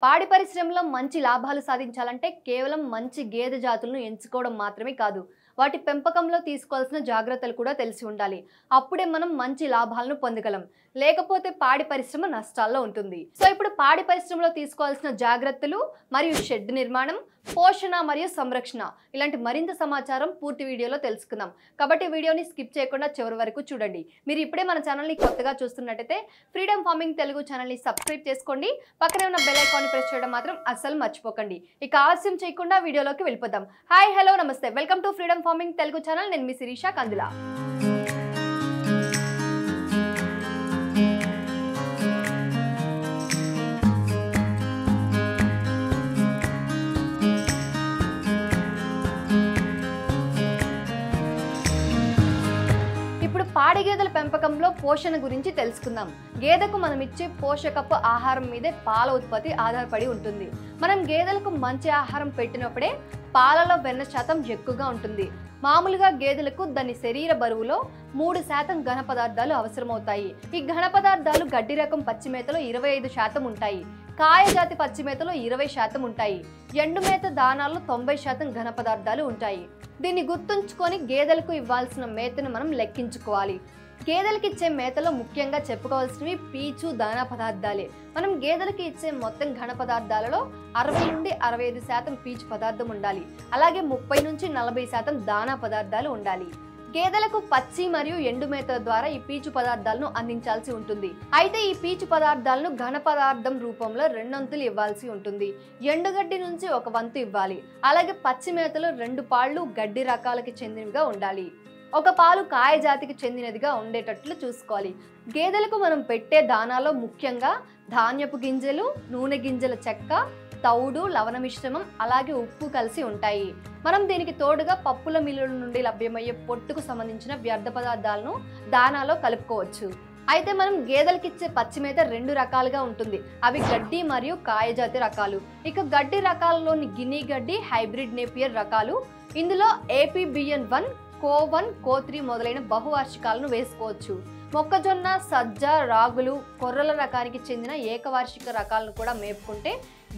పాడి పరిశ్రమలో మంచి లాభాలు సాధించాలంటే కేవలం మంచి గేదె జాతులను ఎంచుకోవడం మాత్రమే కాదు, వాటి పెంపకంలో తీసుకోవాల్సిన జాగ్రత్తలు కూడా తెలిసి ఉండాలి. అప్పుడే మనం మంచి లాభాలను పొందగలం. లేకపోతే పాడి పరిశ్రమ నష్టాల్లో ఉంటుంది. సో ఇప్పుడు పాడి పరిశ్రమలో తీసుకోవాల్సిన జాగ్రత్తలు మరియు షెడ్ నిర్మాణం, పోషణ మరియు సంరక్షణ ఇలాంటి మరింత సమాచారం పూర్తి వీడియోలో తెలుసుకుందాం. కాబట్టి వీడియోని స్కిప్ చేయకుండా చివరి వరకు చూడండి. మీరు ఇప్పుడే మన ఛానల్ని కొత్తగా చూస్తున్నట్టయితే ఫ్రీడమ్ ఫార్మింగ్ తెలుగు ఛానల్ని సబ్స్క్రైబ్ చేసుకోండి. పక్కనే ఉన్న బెల్ ఐకాన్ని ప్రెస్ చేయడం మాత్రం అస్సలు మర్చిపోకండి. ఇక ఆలస్యం చేయకుండా వీడియోలోకి వెళ్ళిపోదాం. హాయ్, హలో, నమస్తే, welcome to freedom farming Telugu channel. నేను మీ శిరీష కందుల. పాడి గేదెల పెంపకంలో పోషణ గురించి తెలుసుకుందాం. గేదెకు మనం ఇచ్చే పోషకపు ఆహారం మీదే పాల ఉత్పత్తి ఆధారపడి ఉంటుంది. మనం గేదెలకు మంచి ఆహారం పెట్టినప్పుడే పాలలో వెన్న శాతం ఎక్కువగా ఉంటుంది. మామూలుగా గేదెలకు దాని శరీర బరువులో 3% ఘన పదార్థాలు అవసరమవుతాయి. ఈ ఘన పదార్థాలు గడ్డి రకం పచ్చి మేతలో 25% ఉంటాయి. కాయజాతి పచ్చి మేతలో 20% ఉంటాయి. ఎండు మేత దానాల్లో 90% ఘన పదార్థాలు ఉంటాయి. దీన్ని గుర్తుంచుకొని గేదెలకు ఇవ్వాల్సిన మేతను మనం లెక్కించుకోవాలి. గేదెలకి ఇచ్చే మేతలో ముఖ్యంగా చెప్పుకోవాల్సినవి పీచు, దానా పదార్థాలే. మనం గేదెలకి ఇచ్చే మొత్తం ఘన పదార్థాలలో 60 నుండి 65% పీచు పదార్థం ఉండాలి. అలాగే 30 నుంచి 40% దానా పదార్థాలు ఉండాలి. గేదెలకు పచ్చి మరియు ఎండు మేత ద్వారా ఈ పీచు పదార్థాలను అందించాల్సి ఉంటుంది. అయితే ఈ పీచు పదార్థాలను ఘన పదార్థం రూపంలో 2 వంతులు ఇవ్వాల్సి ఉంటుంది. ఎండుగడ్డి నుంచి 1 వంతు ఇవ్వాలి. అలాగే పచ్చి మేతలో 2 పాళ్ళు గడ్డి రకాలకి చెందినవిగా ఉండాలి. 1 పాలు కాయ జాతికి చెందినదిగా ఉండేటట్లు చూసుకోవాలి. గేదెలకు మనం పెట్టే దానాలో ముఖ్యంగా ధాన్యపు గింజలు, నూనె గింజల చెక్క, తౌడు, లవణ మిశ్రమం, అలాగే ఉప్పు కలిసి ఉంటాయి. మనం దీనికి తోడుగా పప్పుల మిల్లుల నుండి లభ్యమయ్యే పొట్టుకు సంబంధించిన వ్యర్థ పదార్థాలను దానాలో కలుపుకోవచ్చు. అయితే మనం గేదెలకిచ్చే పచ్చి మేత 2 రకాలుగా ఉంటుంది. అవి గడ్డి మరియు కాయజాతి రకాలు. ఇక గడ్డి రకాలలోని గిని గడ్డి, హైబ్రిడ్ నేపియర్ రకాలు. ఇందులో APBN1, కో1, కో3 మొదలైన బహువార్షికాలను వేసుకోవచ్చు. మొక్కజొన్న, సజ్జ, రాగులు, కొర్రల రకానికి చెందిన ఏకవార్షిక రకాలను కూడా మేపుకుంటే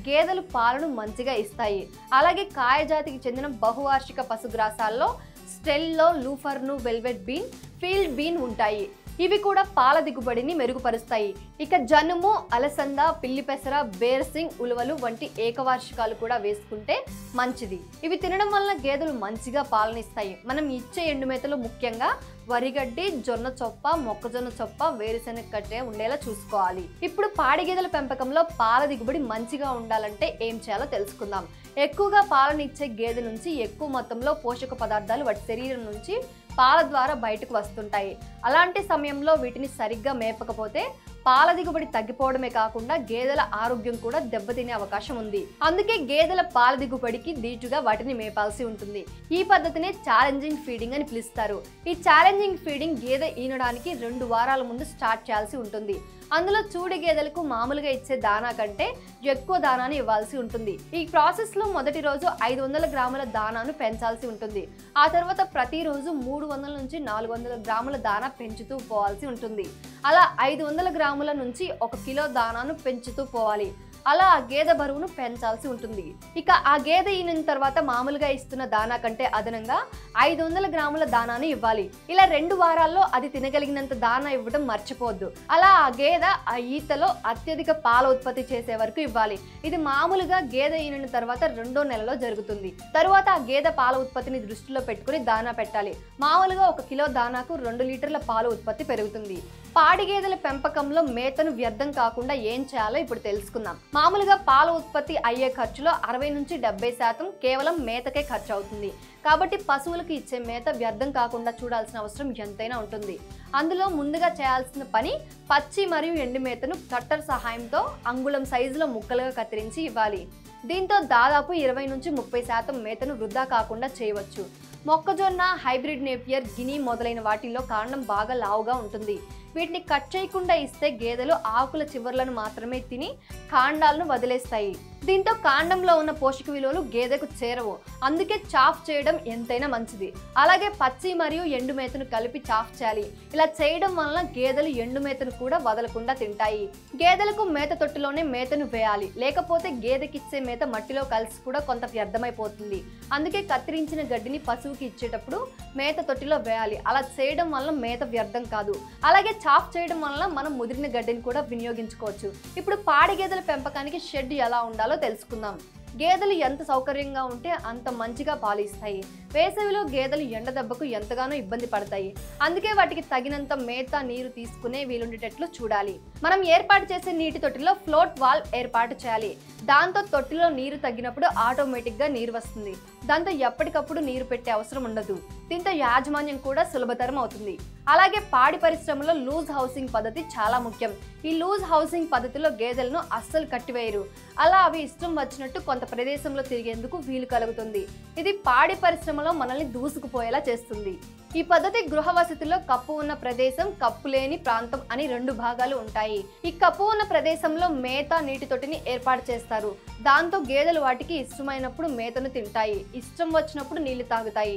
గేదెలు పాలను మంచిగా ఇస్తాయి. అలాగే కాయజాతికి చెందిన బహువార్షిక పశుగ్రాసాల్లో స్టెల్లో, లూఫర్ను, వెల్వెట్ బీన్, ఫీల్డ్ బీన్ ఉంటాయి. ఇవి కూడా పాల దిగుబడిని మెరుగుపరుస్తాయి. ఇక జనుము, అలసంద, పిల్లి పెసర, బేర్సింగ్, ఉలవలు వంటి ఏకవార్షికాలు కూడా వేసుకుంటే మంచిది. ఇవి తినడం వలన గేదెలు మంచిగా పాలనిస్తాయి. మనం ఇచ్చే ఎండుమేతలు ముఖ్యంగా వరిగడ్డి, జొన్న చొప్ప, మొక్కజొన్న చొప్ప, వేరుశెనగ కట్టె ఉండేలా చూసుకోవాలి. ఇప్పుడు పాడి గేదెల పెంపకంలో పాల దిగుబడి మంచిగా ఉండాలంటే ఏం చేయాలో తెలుసుకుందాం. ఎక్కువగా పాలనిచ్చే గేదె నుంచి ఎక్కువ మొత్తంలో పోషక పదార్థాలు వాటి శరీరం నుంచి పాల ద్వారా బయటకు వస్తుంటాయి. అలాంటి సమయంలో వీటిని సరిగ్గా మేపకపోతే పాల దిగుబడి తగ్గిపోవడమే కాకుండా గేదెల ఆరోగ్యం కూడా దెబ్బతినే అవకాశం ఉంది. అందుకే గేదెల పాల దిగుబడికి దీటుగా వాటిని మేపాల్సి ఉంటుంది. ఈ పద్ధతినే ఛాలెంజింగ్ ఫీడింగ్ అని పిలుస్తారు. ఈ ఛాలెంజింగ్ ఫీడింగ్ గేదె ఈనడానికి 2 వారాల ముందు స్టార్ట్ చేయాల్సి ఉంటుంది. అందులో చూడి గేదెలకు మామూలుగా ఇచ్చే దానా కంటే ఎక్కువ దానాను ఇవ్వాల్సి ఉంటుంది. ఈ ప్రాసెస్ లో మొదటి రోజు 500 గ్రాముల దానాను పెంచాల్సి ఉంటుంది. ఆ తర్వాత ప్రతిరోజు 300 నుంచి 400 గ్రాముల దానా పెంచుతూ పోవాల్సి ఉంటుంది. అలా 500 గ్రాముల నుంచి 1 కిలో దానాను పెంచుతూ పోవాలి. అలా ఆ గేదె బరువును పెంచాల్సి ఉంటుంది. ఇక ఆ గేదె ఈనిన తర్వాత మామూలుగా ఇస్తున్న దానా కంటే అదనంగా 500 గ్రాముల దానాను ఇవ్వాలి. ఇలా 2 వారాల్లో అది తినగలిగినంత దానా ఇవ్వడం మర్చిపోవద్దు. అలా ఆ గేదె ఆ ఈతలో అత్యధిక పాల ఉత్పత్తి చేసే వరకు ఇవ్వాలి. ఇది మామూలుగా గేదె ఈనిన తర్వాత 2వ నెలలో జరుగుతుంది. తరువాత ఆ గేదె పాల ఉత్పత్తిని దృష్టిలో పెట్టుకుని దానా పెట్టాలి. మామూలుగా 1 కిలో దానాకు 2 లీటర్ల పాల ఉత్పత్తి పెరుగుతుంది. పాడి గేదెల పెంపకంలో మేతను వ్యర్థం కాకుండా ఏం చేయాలో ఇప్పుడు తెలుసుకుందాం. మామూలుగా పాల ఉత్పత్తి అయ్యే ఖర్చులో 60 నుంచి 70% కేవలం మేతకే ఖర్చు అవుతుంది. కాబట్టి పశువులకు ఇచ్చే మేత వ్యర్థం కాకుండా చూడాల్సిన అవసరం ఎంతైనా ఉంటుంది. అందులో ముందుగా చేయాల్సిన పని పచ్చి మరియు ఎండు మేతను కట్టర్ సహాయంతో అంగుళం సైజులో ముక్కలుగా కత్తిరించి ఇవ్వాలి. దీంతో దాదాపు 20 నుంచి 30% మేతను వృధా కాకుండా చేయవచ్చు. మొక్కజొన్న, హైబ్రిడ్ నేపియర్, గిని మొదలైన వాటిల్లో కాండం బాగా లావుగా ఉంటుంది. వీటిని కట్ చేయకుండా ఇస్తే గేదెలు ఆకుల చివర్లను మాత్రమే తిని కాండాలను వదిలేస్తాయి. దీంతో కాండంలో ఉన్న పోషక విలువలు గేదెకు చేరవు. అందుకే చాఫ్ చేయడం ఎంతైనా మంచిది. అలాగే పచ్చి మరియు ఎండు మేతను కలిపి చాఫ్ చేయాలి. ఇలా చేయడం వలన గేదెలు ఎండు మేతను కూడా వదలకుండా తింటాయి. గేదెలకు మేత తొట్టిలోనే మేతను వేయాలి, లేకపోతే గేదెకిచ్చే మేత మట్టిలో కలిసి కూడా కొంత వ్యర్థమైపోతుంది. అందుకే కత్తిరించిన గడ్డిని పశువుకి ఇచ్చేటప్పుడు మేత తొట్టిలో వేయాలి. అలా చేయడం వలన మేత వ్యర్థం కాదు. అలాగే చాఫ్ చేయడం వలన మనం ముదిరిన గడ్డిని కూడా వినియోగించుకోవచ్చు. ఇప్పుడు పాడి గేదెల పెంపకానికి షెడ్ ఎలా ఉండాలో తెలుసుకుందాం. గేదెలు ఎంత సౌకర్యంగా ఉంటే అంత మంచిగా పాలు ఇస్తాయి. వేసవిలో గేదెలు ఎండ దెబ్బకు ఎంతగానో ఇబ్బంది పడతాయి. అందుకే వాటికి తగినంత మేత, నీరు తీసుకునే వీలుండేటట్లు చూడాలి. మనం ఏర్పాటు చేసే నీటి తొట్టిలో ఫ్లోట్ వాల్వ్ ఏర్పాటు చేయాలి. దాంతో తొట్టిలో నీరు తగ్గినప్పుడు ఆటోమేటిక్గా నీరు వస్తుంది. దాంతో ఎప్పటికప్పుడు నీరు పెట్టే అవసరం ఉండదు. దీంతో యాజమాన్యం కూడా సులభతరం అవుతుంది. అలాగే పాడి పరిశ్రమలో లూజ్ హౌసింగ్ పద్ధతి చాలా ముఖ్యం. ఈ లూజ్ హౌసింగ్ పద్ధతిలో గేదెలను అస్సలు కట్టివేయరు. అలా అవి ఇష్టం వచ్చినట్టు కొంత ప్రదేశంలో తిరిగేందుకు వీలు కలుగుతుంది. ఇది పాడి పరిశ్రమలో మనల్ని దూసుకుపోయేలా చేస్తుంది. ఈ పద్ధతి గృహ వసతిలో కప్పు ఉన్న ప్రదేశం, కప్పు లేని ప్రాంతం అని 2 భాగాలు ఉంటాయి. ఈ కప్పు ఉన్న ప్రదేశంలో మేత, నీటి తొట్టిని ఏర్పాటు చేస్తారు. దాంతో గేదెలు వాటికి ఇష్టమైనప్పుడు మేతను తింటాయి, ఇష్టం వచ్చినప్పుడు నీళ్లు తాగుతాయి.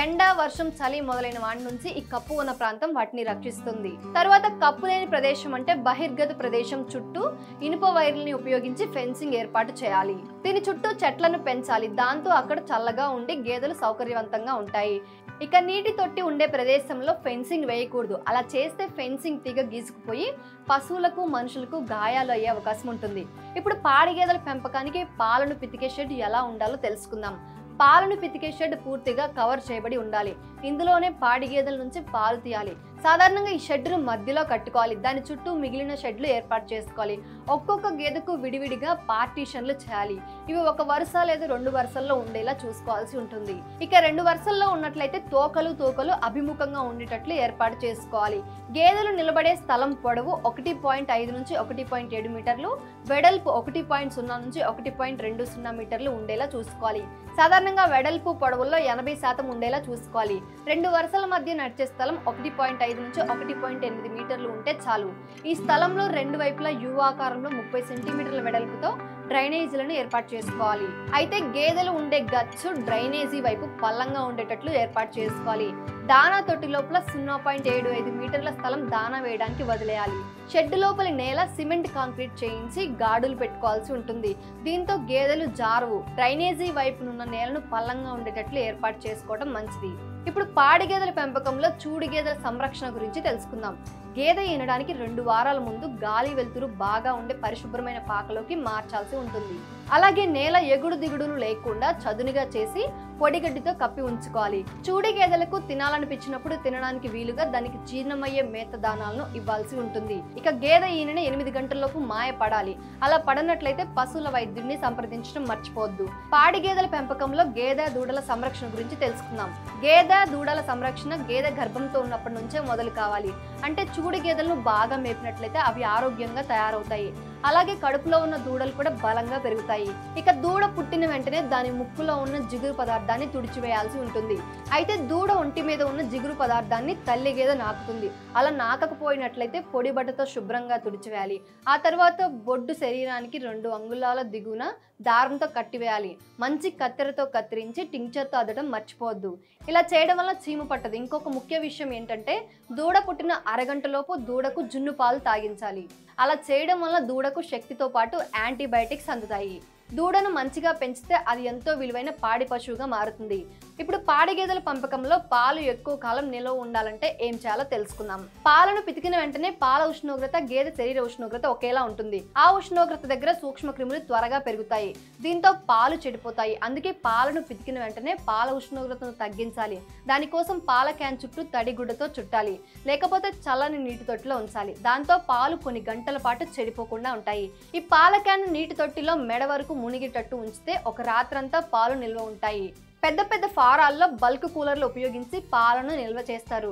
ఎండ, వర్షం, చలి మొదలైన వాటి నుంచి ఈ కప్పు ఉన్న ప్రాంతం వాటిని రక్షిస్తుంది. తర్వాత కప్పు లేని ప్రదేశం అంటే బహిర్గత ప్రదేశం చుట్టూ ఇనుప వైర్లని ఉపయోగించి ఫెన్సింగ్ ఏర్పాటు చేయాలి. దీని చుట్టూ చెట్లను పెంచాలి. దాంతో అక్కడ చల్లగా ఉండి గేదెలు సౌకర్యవంతంగా ఉంటాయి. ఇక నీటి తొట్టి ఉండే ప్రదేశంలో ఫెన్సింగ్ వేయకూడదు. అలా చేస్తే ఫెన్సింగ్ తీగ గీసుకుపోయి పశువులకు, మనుషులకు గాయాలు అయ్యే అవకాశం ఉంటుంది. ఇప్పుడు పాడి గేదెల పెంపకానికి పాలను పితికే షెడ్ ఎలా ఉండాలో తెలుసుకుందాం. పాలను పితికే షెడ్ పూర్తిగా కవర్ చేయబడి ఉండాలి. ఇందులోనే పాడి గేదెల నుంచి పాలు తీయాలి. సాధారణంగా ఈ షెడ్ను మధ్యలో కట్టుకోవాలి. దాని చుట్టూ మిగిలిన షెడ్లు ఏర్పాటు చేసుకోవాలి. ఒక్కొక్క గేదెకు విడివిడిగా పార్టీషన్లు చేయాలి. ఇవి 1 వరుస లేదా 2 వరుసల్లో ఉండేలా చూసుకోవాల్సి ఉంటుంది. ఇక 2 వరుసల్లో ఉన్నట్లయితే తోకలు అభిముఖంగా ఉండేటట్లు ఏర్పాటు చేసుకోవాలి. గేదెలు నిలబడే స్థలం పొడవు 1.5 నుంచి 1.7 మీటర్లు, వెడల్పు 1.0 నుంచి 1.20 మీటర్లు ఉండేలా చూసుకోవాలి. సాధారణంగా వెడల్పు, పొడవుల్లో 80% ఉండేలా చూసుకోవాలి. 2 వరుసల మధ్య నడిచే స్థలం 1.5 నుంచి 1.8 మీటర్లు ఉంటే చాలు. ఈ స్థలంలో 2 వైపులా యు ఆకారంలో 30 సెంటీమీటర్ల వెడల్పుతో డ్రైనేజీలను ఏర్పాటు చేసుకోవాలి. అయితే గేదెలు ఉండే గచ్చు డ్రైనేజీ వైపు పల్లంగా ఉండేటట్లు ఏర్పాటు చేసుకోవాలి. దానా తొట్టి లోపల 0.75 మీటర్ల స్థలం దానా వేయడానికి వదిలేయాలి. షెడ్ లోపలి నేల సిమెంట్ కాంక్రీట్ చేయించి గాడులు పెట్టుకోవాల్సి ఉంటుంది. దీంతో గేదెలు జారవు. డ్రైనేజీ వైపునున్న నేలను పల్లంగా ఉండేటట్లు ఏర్పాటు చేసుకోవడం మంచిది. ఇప్పుడు పాడి గేదెల పెంపకంలో చూడి గేదెల సంరక్షణ గురించి తెలుసుకుందాం. గేదె ఈనడానికి 2 వారాల ముందు గాలి వెలుతురు బాగా ఉండే పరిశుభ్రమైన పాకలోకి మార్చాల్సి ఉంటుంది. అలాగే నేల ఎగుడు దిగుడును లేకుండా చదునుగా చేసి పొడిగడ్డితో కప్పి ఉంచుకోవాలి. చూడి గేదెలకు తినాలనిపించినప్పుడు తినడానికి వీలుగా దానికి జీర్ణమయ్యే మేత దానాలను ఇవ్వాల్సి ఉంటుంది. ఇక గేదె ఈనని 8 గంటల్లోపు మాయ పడాలి. అలా పడనట్లయితే పశువుల వైద్యుడిని సంప్రదించడం మర్చిపోవద్దు. పాడి గేదెల పెంపకంలో గేదె, దూడల సంరక్షణ గురించి తెలుసుకుందాం. గేదె, దూడల సంరక్షణ గేదె గర్భంతో ఉన్నప్పటి నుంచే మొదలు కావాలి. అంటే చూడి గేదెలను బాగా మేపినట్లయితే అవి ఆరోగ్యంగా తయారవుతాయి. అలాగే కడుపులో ఉన్న దూడలు కూడా బలంగా పెరుగుతాయి. ఇక దూడ పుట్టిన వెంటనే దాని ముక్కులో ఉన్న జిగురు పదార్థాన్ని తుడిచివేయాల్సి ఉంటుంది. అయితే దూడ ఒంటి మీద ఉన్న జిగురు పదార్థాన్ని తల్లి గేదె నాకుతుంది. అలా నాకకపోయినట్లయితే పొడి బట్టతో శుభ్రంగా తుడిచివేయాలి. ఆ తర్వాత బొడ్డు శరీరానికి 2 అంగుళాల దిగున దారంతో కట్టివేయాలి. మంచి కత్తెరతో కత్తిరించి టింక్చర్తో అద్దడం మర్చిపోవద్దు. ఇలా చేయడం వల్ల చీమ పట్టదు. ఇంకొక ముఖ్య విషయం ఏంటంటే దూడ పుట్టిన అరగంటలోపు దూడకు జున్ను పాలు తాగించాలి. అలా చేయడం వల్ల దూడకు శక్తితో పాటు యాంటీబయాటిక్స్ అందుతాయి. దూడను మంచిగా పెంచితే అది ఎంతో విలువైన పాడి పశువుగా మారుతుంది. ఇప్పుడు పాడి గేదెల పెంపకంలో పాలు ఎక్కువ కాలం నిల్వ ఉండాలంటే ఏం చేయాలో తెలుసుకుందాం. పాలను పితికిన వెంటనే పాల ఉష్ణోగ్రత, గేదె శరీర ఉష్ణోగ్రత ఒకేలా ఉంటుంది. ఆ ఉష్ణోగ్రత దగ్గర సూక్ష్మ క్రిములు త్వరగా పెరుగుతాయి. దీంతో పాలు చెడిపోతాయి. అందుకే పాలను పితికిన వెంటనే పాల ఉష్ణోగ్రతను తగ్గించాలి. దానికోసం పాల క్యాన్ చుట్టూ తడిగుడ్డతో చుట్టాలి, లేకపోతే చల్లని నీటి తొట్టిలో ఉంచాలి. దాంతో పాలు కొన్ని గంటల పాటు చెడిపోకుండా ఉంటాయి. ఈ పాల క్యాన్ నీటి తొట్టిలో మెడ వరకు మునిగేటట్టు ఉంచితే ఒక రాత్రంతా పాలు నిల్వ ఉంటాయి. పెద్ద పెద్ద ఫారాల్లో బల్క్ కూలర్లు ఉపయోగించి పాలను నిల్వ చేస్తారు.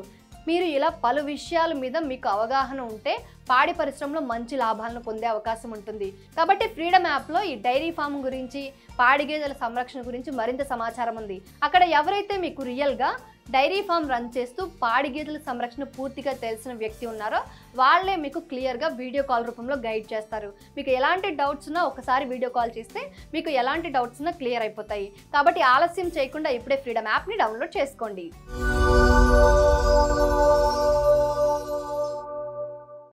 మీరు ఇలా పలు విషయాల మీద మీకు అవగాహన ఉంటే పాడి పరిశ్రమలో మంచి లాభాలను పొందే అవకాశం ఉంటుంది. కాబట్టి ఫ్రీడమ్ యాప్లో ఈ డైరీ ఫామ్ గురించి, పాడి గేదెల సంరక్షణ గురించి మరింత సమాచారం ఉంది. అక్కడ ఎవరైతే మీకు రియల్గా డైరీ ఫామ్ రన్ చేస్తూ పాడి గేదెల సంరక్షణ పూర్తిగా తెలిసిన వ్యక్తి ఉన్నారో వాళ్ళే మీకు క్లియర్గా వీడియో కాల్ రూపంలో గైడ్ చేస్తారు. మీకు ఎలాంటి డౌట్స్ ఉన్నా ఒకసారి వీడియో కాల్ చేస్తే మీకు ఎలాంటి డౌట్స్ ఉన్నా క్లియర్ అయిపోతాయి. కాబట్టి ఆలస్యం చేయకుండా ఇప్పుడే ఫ్రీడమ్ యాప్ని డౌన్లోడ్ చేసుకోండి.